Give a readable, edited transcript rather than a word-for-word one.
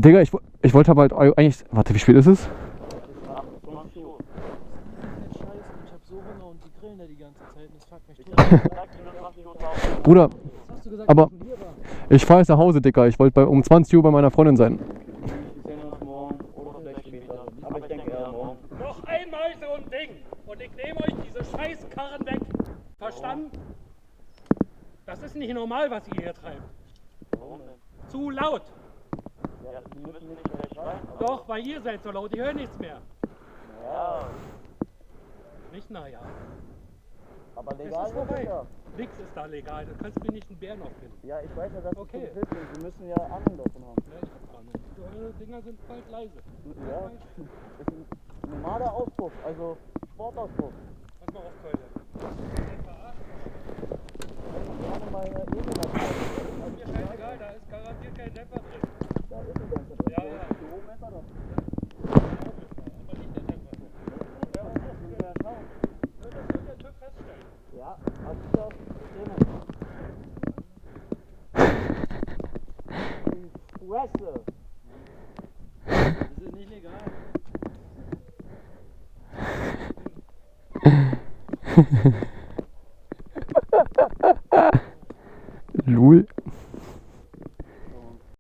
Digga, ich wollte aber halt eigentlich... Warte, wie spät ist es? 28 Uhr. Scheiße, ich hab so Hunger und die grillen da die ganze Zeit und das fuckt mich tot. Bruder, Was hast du gesagt, aber dass du hier warst? ich fahr jetzt nach Hause, Digga. Ich wollte um 20 Uhr bei meiner Freundin sein. Wir sehen uns morgen oder vielleicht später. Aber ich denke eher morgen. Noch einmal so ein Ding und ich nehme euch diese Scheißkarren weg. Verstanden? Das ist nicht normal, was ihr hier treibt. Warum denn? Zu laut. Ja, die müssen nicht gleich schreien. Doch, weil ihr seid so laut, ich höre nichts mehr. Ja, Nicht naja. aber Es legal ist vorbei. ja. Nix ist da legal, du kannst mir nicht einen Bären auffinden. Ja, ich weiß ja, dass Okay. es hilft und Sie müssen ja Ahnung davon haben. Ja, ich hab Ahnung. Eure Dinger sind bald leise. Ja, das ist ein normaler Auspuff, also Sportauspuff. Pass mal auf, Keule. Wir haben mal eine Ebene. Ist mir scheißegal, da ist garantiert kein Dämpfer drin. Da ist ein ganzer drin. Ja, ja. Kilometer doch. Aber nicht der Dämpfer. Ja, das müssen wir ja schauen. Das wird der TÜV feststellen. Ja, hast du das drinnen? Die Fresse! Das ist nicht legal. Lul.